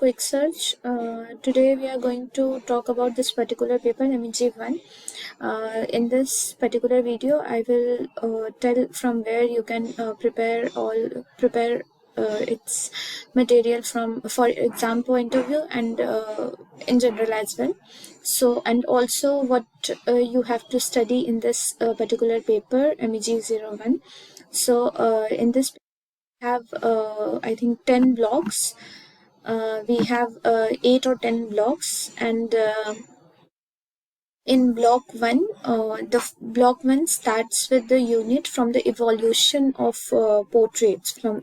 quick search. Today we are going to talk about this particular paper, MEG-01. In this particular video, I will tell from where you can prepare its material for exam point of view and in general as well. So, and also what you have to study in this particular paper, MEG-01. So, in this have I think 10 blocks. We have 8 or 10 blocks, and in block 1, block 1 starts with the unit from the evolution of portraits, from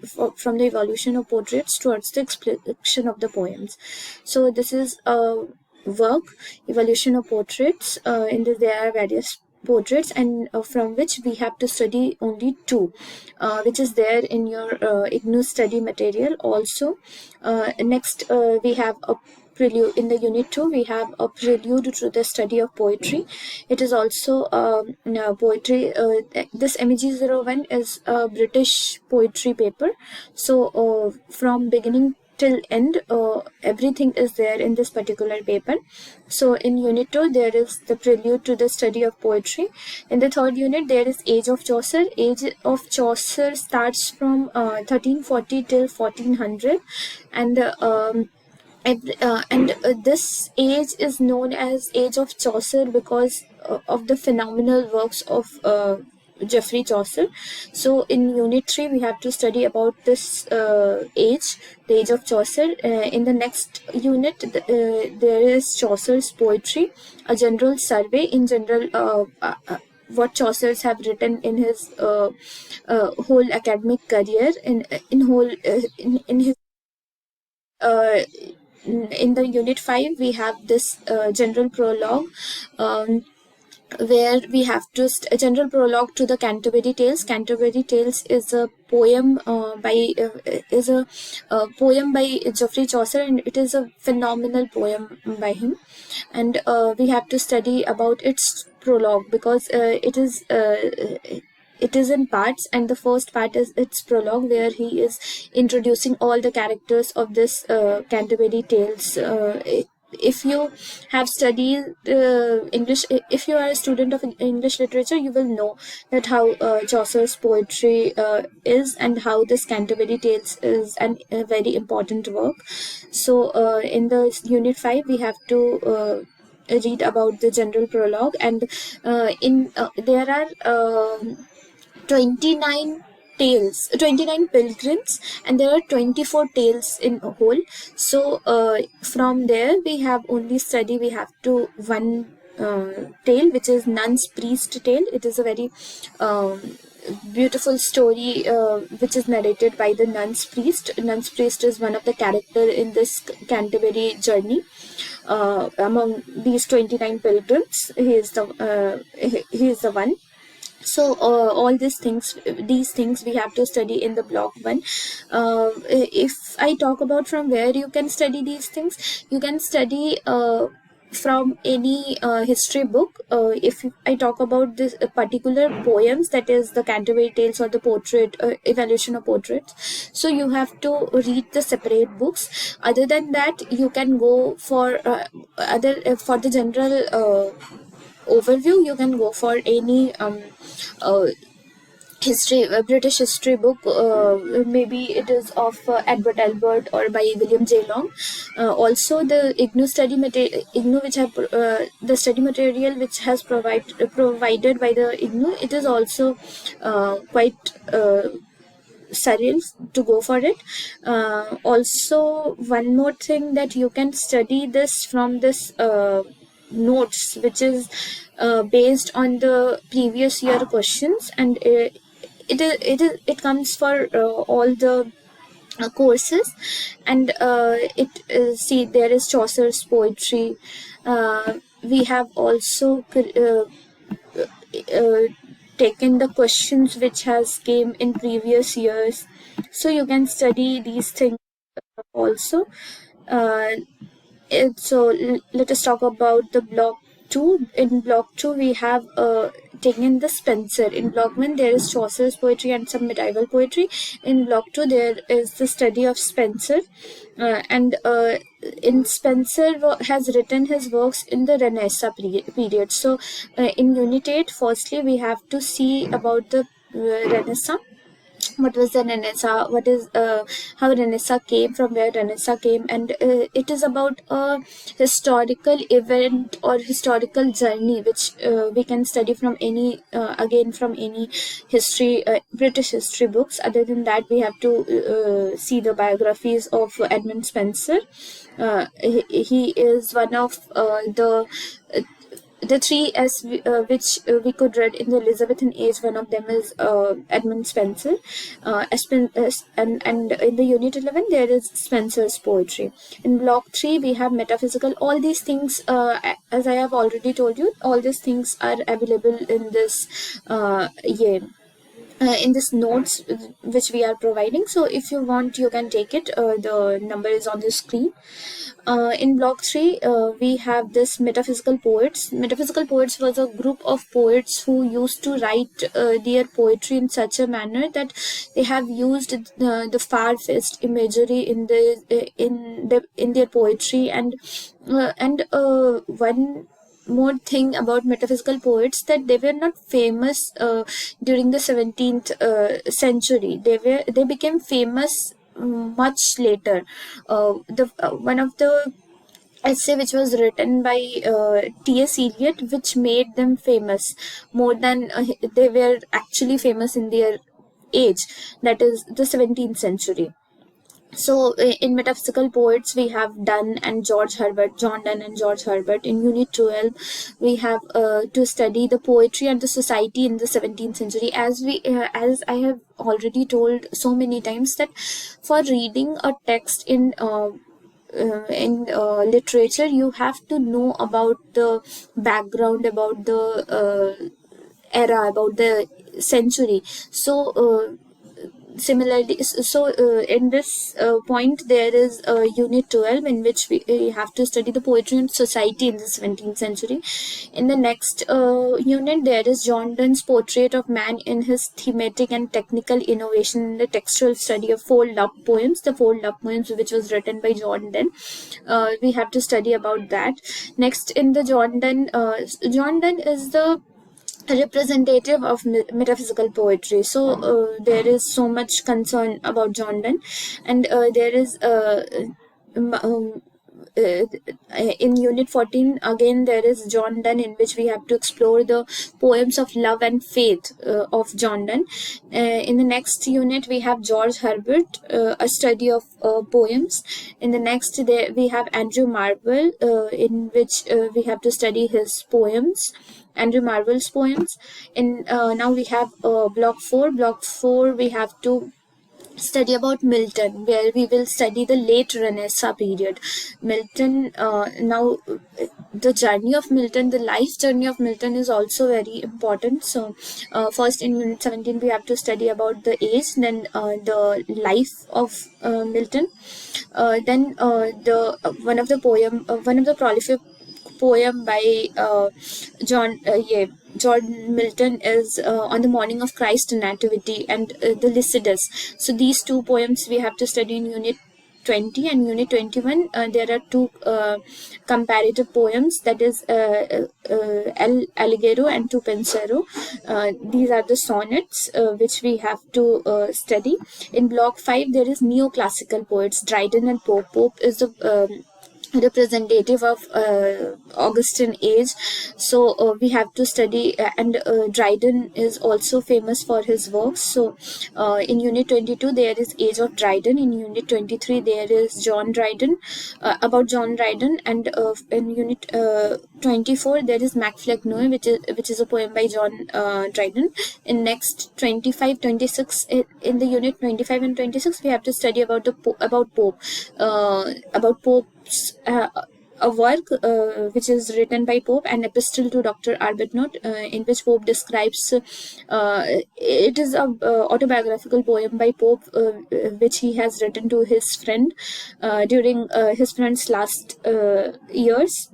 the evolution of portraits towards the explanation of the poems. So this is a work, evolution of portraits. In this there are various portraits, and from which we have to study only 2, which is there in your IGNOU study material also. Next, we have a prelude. In the unit 2, we have a prelude to the study of poetry. It is also poetry. This MEG-01 is a British poetry paper. So from beginning till end, everything is there in this particular paper. So in unit 2, there is the prelude to the study of poetry. In the third unit, there is Age of Chaucer. Age of Chaucer starts from 1340 till 1400, and this age is known as Age of Chaucer because of the phenomenal works of Geoffrey Chaucer. So in unit 3, we have to study about this age, the Age of Chaucer. In the next unit, there is Chaucer's poetry, a general survey in general, what Chaucer's have written in his whole academic career, in his in the unit 5, we have this general prologue, where we have to a general prologue to the Canterbury Tales. Canterbury Tales is a poem by Geoffrey Chaucer, and it is a phenomenal poem by him. And we have to study about its prologue because it is in parts, and the first part is its prologue, where he is introducing all the characters of this Canterbury Tales. If you have studied English, if you are a student of English literature, you will know that how Chaucer's poetry is, and how this Canterbury Tales is a very important work. So in the unit 5, we have to read about the general prologue, and there are 29 tales, 29 pilgrims, and there are 24 tales in a whole. So from there, we have one tale, which is Nun's Priest tale. It is a very beautiful story which is narrated by the Nun's Priest. Nun's Priest is one of the character in this Canterbury journey. Among these 29 pilgrims, he is the one. So all these things we have to study in the block 1. If I talk about from where you can study these things, you can study from any history book. If I talk about this particular poems, that is the Canterbury Tales or the portrait, evolution of portraits, so you have to read the separate books. Other than that, you can go for for the general overview, you can go for any British history book. Maybe it is of Edward Albert or by William J. Long. Also, the IGNOU study material, which have the study material which has provided by the IGNOU, it is also quite surreal to go for it. Also, one more thing, that you can study this from this notes, which is based on the previous year questions, and it comes for all the courses. And see, there is Chaucer's poetry. We have also taken the questions which has came in previous years, so you can study these things also. So let us talk about the block 2. In block 2, we have taken the Spenser. In block 1 there is Chaucer's poetry and some medieval poetry. In block 2 there is the study of Spenser, and in Spenser has written his works in the Renaissance period. So in Unit 8, firstly we have to see about the Renaissance. What was the Renaissance, what is how Renaissance came, from where Renaissance came, and it is about a historical event or historical journey which we can study from any again from any history, British history books. Other than that, we have to see the biographies of Edmund Spenser. He is one of the three as which we could read in the Elizabethan age. One of them is Edmund Spenser, and in the Unit 11 there is Spenser's poetry. In block 3 we have metaphysical. All these things, as I have already told you, all these things are available in this in this notes which we are providing. So if you want, you can take it. The number is on the screen. In block 3 we have this metaphysical poets. Metaphysical poets was a group of poets who used to write their poetry in such a manner that they have used the far-fetched imagery in their poetry. And one more thing about metaphysical poets, that they were not famous during the 17th century. They became famous much later. The one of the essay which was written by T.S. Eliot, which made them famous more than they were actually famous in their age, that is the 17th century. So in metaphysical poets we have Donne and George Herbert, John Donne and George Herbert. In Unit 12 we have to study the poetry and the society in the 17th century. As I have already told so many times, that for reading a text in literature, you have to know about the background, about the era, about the century. So similarly, in this point there is Unit 12 in which we have to study the poetry and society in the 17th century. In the next unit there is John Donne's portrait of man in his thematic and technical innovation in the textual study of four love poems. The four love poems which was written by John Donne, we have to study about that. Next, in the John Donne is the representative of metaphysical poetry. So there is so much concern about John Donne, and there is um, um, in Unit 14 again there is John Donne, in which we have to explore the poems of love and faith of John Donne. In the next unit we have George Herbert, a study of poems. In the next there we have Andrew Marvell, in which we have to study his poems, Andrew Marvell's poems. In now we have block 4. Block 4 we have to study about Milton, where we will study the late Renaissance period. Milton, now the journey of Milton, the life journey of Milton is also very important. So first in Unit 17 we have to study about the age, then the life of Milton, then the one of the prolific poem by John Milton is on the morning of Christ's nativity, and the Lycidas. So these two poems we have to study in Unit 20. And Unit 21 there are two comparative poems, that is El Alligero and Tu Pensero. These are the sonnets which we have to study. In block 5 there is neoclassical poets, Dryden and Pope. Pope is the representative of Augustan age. So we have to study, and Dryden is also famous for his works. So in Unit 22 there is Age of Dryden. In Unit 23 there is John Dryden, about John Dryden. And in Unit 24 there is Macflecknoe, which is a poem by John Dryden. In next 25, 26, in the Unit 25 and 26 we have to study about Pope, about Pope's a work which is written by Pope, an epistle to Dr. Arbuthnot, in which Pope describes, it is a autobiographical poem by Pope which he has written to his friend during his friend's last years.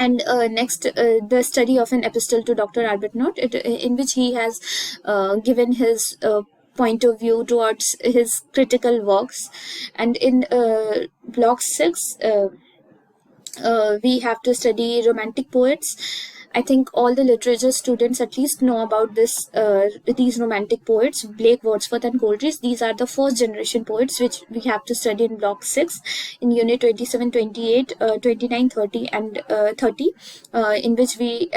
And next, the study of an epistle to Dr. Arbuthnot, in which he has given his point of view towards his critical works. And in block 6, we have to study romantic poets. I think all the literature students at least know about these romantic poets, Blake, Wordsworth, and Coleridge. These are the first generation poets which we have to study in block 6 in unit 27, 28, 29, 30, and 30, in which we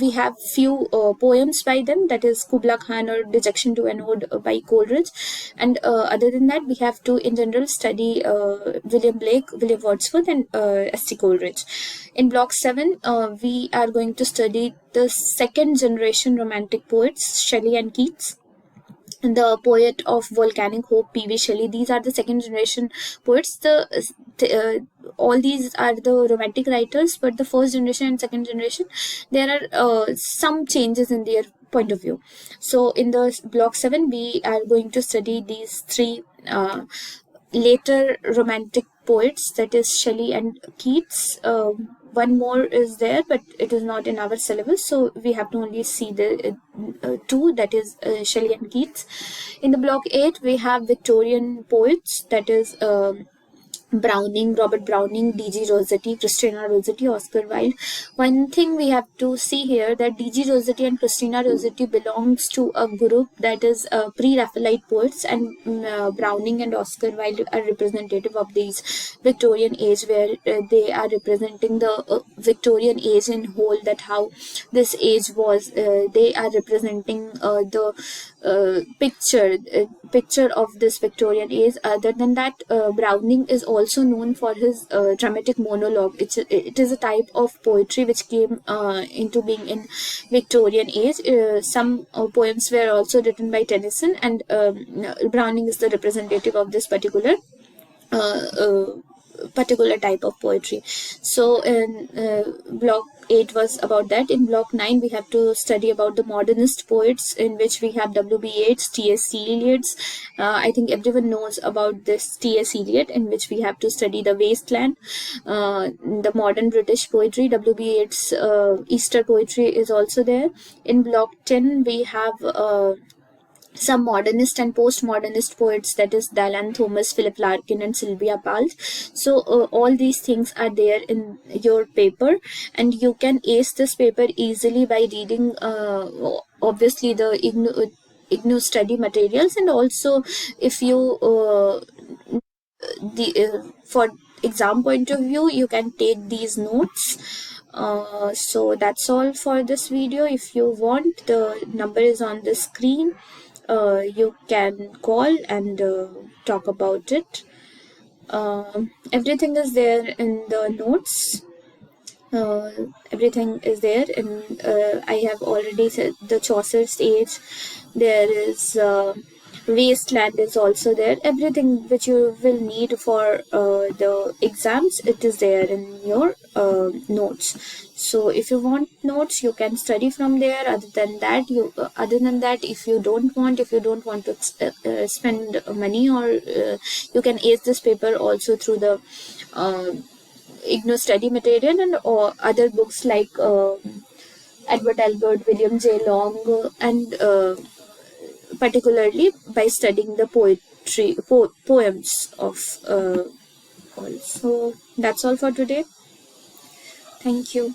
we have few poems by them, that is Kubla Khan or Dejection to an Ode by Coleridge. And other than that, we have to in general study William Blake, William Wordsworth, and S.T. Coleridge. In block 7, we are going to study the second generation romantic poets, Shelley and Keats. The poet of Volcanic Hope, P.V. Shelley. These are the second generation poets. All these are the romantic writers, but the first generation and second generation, there are some changes in their point of view. So in the block 7, we are going to study these three later romantic poets, that is Shelley and Keats. One more is there, but it is not in our syllabus, so we have to only see the two, that is Shelley and Keats. In the block 8, we have Victorian poets, that is Browning, Robert Browning, D.G. Rossetti, Christina Rossetti, Oscar Wilde. One thing we have to see here, that D.G. Rossetti and Christina Rossetti belongs to a group that is pre-Raphaelite poets, and Browning and Oscar Wilde are representative of these Victorian age, where they are representing the Victorian age in whole, that how this age was. They are representing the picture of this Victorian age. Other than that, Browning is also known for his dramatic monologue. It is a type of poetry which came into being in Victorian age. Some poems were also written by Tennyson, and Browning is the representative of this particular type of poetry. So in block 8 was about that. In block 9, we have to study about the modernist poets, in which we have W.B. Yeats, T.S. Eliot's. I think everyone knows about this T.S. Eliot, in which we have to study the Wasteland, the modern British poetry. W.B. Yeats' Easter poetry is also there. In block 10, we have some modernist and postmodernist poets, that is Dylan Thomas, Philip Larkin, and Sylvia Plath. So all these things are there in your paper, and you can ace this paper easily by reading obviously the IGNOU study materials, and also if you for exam point of view, you can take these notes. So that's all for this video. If you want, the number is on the screen. You can call and talk about it. Everything is there in the notes. Everything is there, and I have already said the Chaucer's age. There is Wasteland is also there. Everything which you will need for the exams, it is there in your notes. So if you want notes, you can study from there. Other than that, if you don't want to spend money, or you can ace this paper also through the IGNOU study material, and or other books like Edward Albert, William J. Long, and particularly by studying the poems of all. So that's all for today. Thank you.